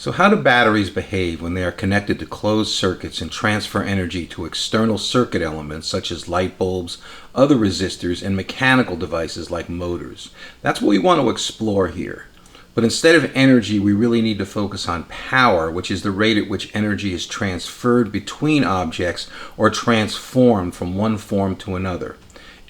So how do batteries behave when they are connected to closed circuits and transfer energy to external circuit elements such as light bulbs, other resistors, and mechanical devices like motors? That's what we want to explore here. But instead of energy, we really need to focus on power, which is the rate at which energy is transferred between objects or transformed from one form to another.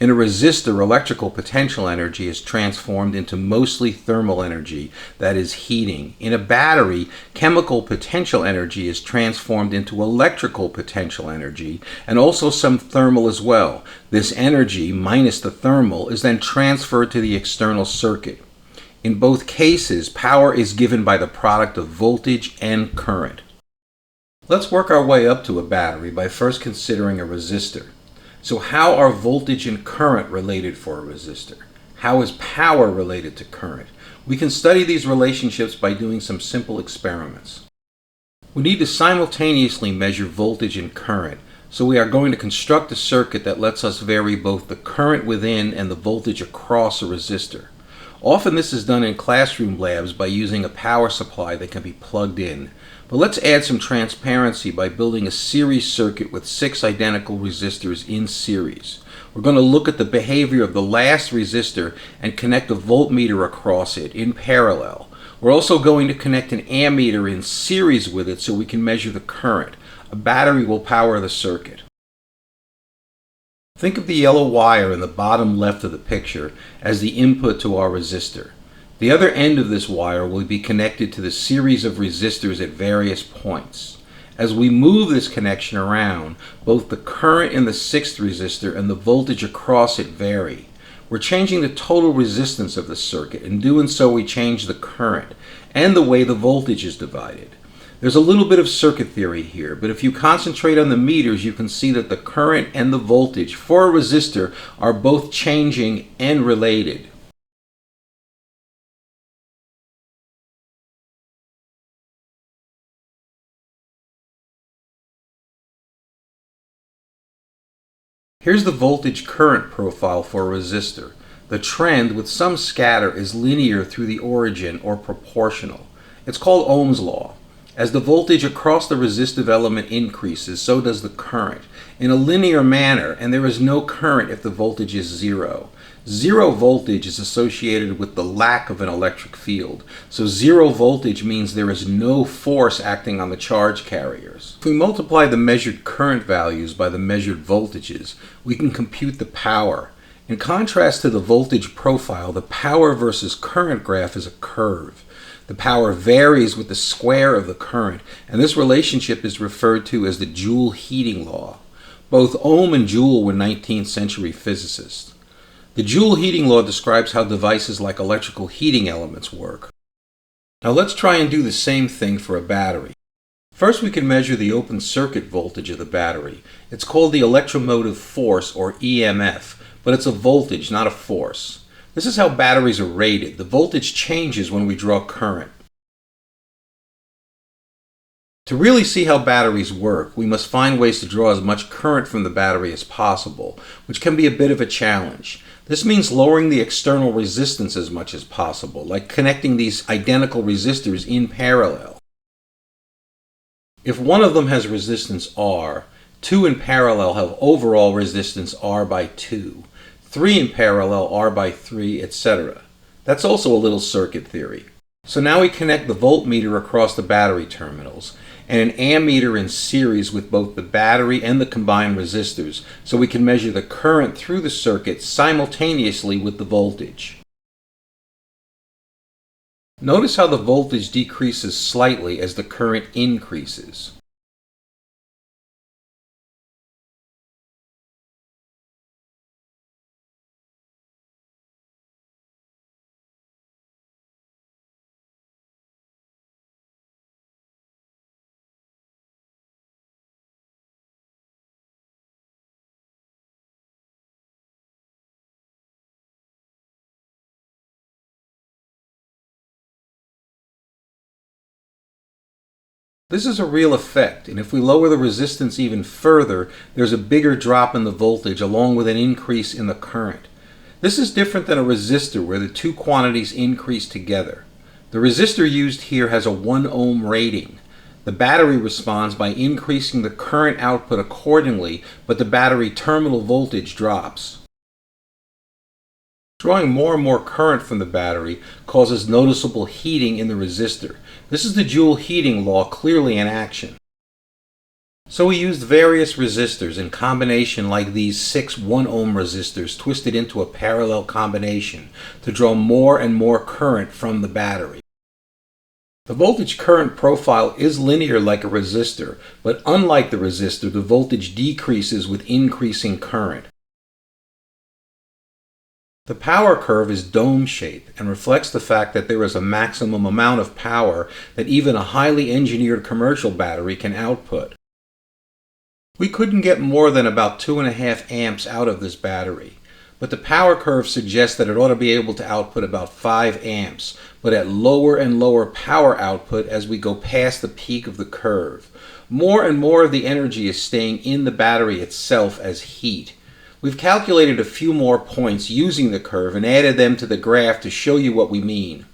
In a resistor, electrical potential energy is transformed into mostly thermal energy, that is heating. In a battery, chemical potential energy is transformed into electrical potential energy, and also some thermal as well. This energy, minus the thermal, is then transferred to the external circuit. In both cases, power is given by the product of voltage and current. Let's work our way up to a battery by first considering a resistor. So how are voltage and current related for a resistor? How is power related to current? We can study these relationships by doing some simple experiments. We need to simultaneously measure voltage and current, so we are going to construct a circuit that lets us vary both the current within and the voltage across a resistor. Often this is done in classroom labs by using a power supply that can be plugged in. But let's add some transparency by building a series circuit with 6 identical resistors in series. We're going to look at the behavior of the last resistor and connect a voltmeter across it in parallel. We're also going to connect an ammeter in series with it so we can measure the current. A battery will power the circuit. Think of the yellow wire in the bottom left of the picture as the input to our resistor. The other end of this wire will be connected to the series of resistors at various points. As we move this connection around, both the current in the 6th resistor and the voltage across it vary. We're changing the total resistance of the circuit. In doing so, we change the current and the way the voltage is divided. There's a little bit of circuit theory here, but if you concentrate on the meters, you can see that the current and the voltage for a resistor are both changing and related. Here's the voltage current profile for a resistor. The trend, with some scatter, is linear through the origin or proportional. It's called Ohm's law. As the voltage across the resistive element increases, so does the current, in a linear manner, and there is no current if the voltage is zero. Zero voltage is associated with the lack of an electric field, so zero voltage means there is no force acting on the charge carriers. If we multiply the measured current values by the measured voltages, we can compute the power. In contrast to the voltage profile, the power versus current graph is a curve. The power varies with the square of the current, and this relationship is referred to as the Joule heating law. Both Ohm and Joule were 19th century physicists. The Joule heating law describes how devices like electrical heating elements work. Now let's try and do the same thing for a battery. First, we can measure the open circuit voltage of the battery. It's called the electromotive force, or EMF, but it's a voltage, not a force. This is how batteries are rated. The voltage changes when we draw current. To really see how batteries work, we must find ways to draw as much current from the battery as possible, which can be a bit of a challenge. This means lowering the external resistance as much as possible, like connecting these identical resistors in parallel. If one of them has resistance R, 2 in parallel have overall resistance R by 2, 3 in parallel R by 3, etc. That's also a little circuit theory. So now we connect the voltmeter across the battery terminals and an ammeter in series with both the battery and the combined resistors, so we can measure the current through the circuit simultaneously with the voltage. Notice how the voltage decreases slightly as the current increases. This is a real effect, and if we lower the resistance even further, there's a bigger drop in the voltage along with an increase in the current. This is different than a resistor where the two quantities increase together. The resistor used here has a 1 ohm rating. The battery responds by increasing the current output accordingly, but the battery terminal voltage drops. Drawing more and more current from the battery causes noticeable heating in the resistor. This is the Joule heating law clearly in action. So we used various resistors in combination like these 6 1 ohm resistors twisted into a parallel combination to draw more and more current from the battery. The voltage current profile is linear like a resistor, but unlike the resistor, the voltage decreases with increasing current. The power curve is dome-shaped and reflects the fact that there is a maximum amount of power that even a highly engineered commercial battery can output. We couldn't get more than about 2.5 amps out of this battery, but the power curve suggests that it ought to be able to output about 5 amps, but at lower and lower power output as we go past the peak of the curve. More and more of the energy is staying in the battery itself as heat. We've calculated a few more points using the curve and added them to the graph to show you what we mean.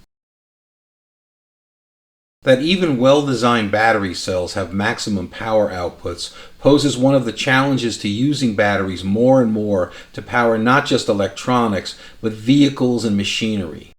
That even well-designed battery cells have maximum power outputs poses one of the challenges to using batteries more and more to power not just electronics, but vehicles and machinery.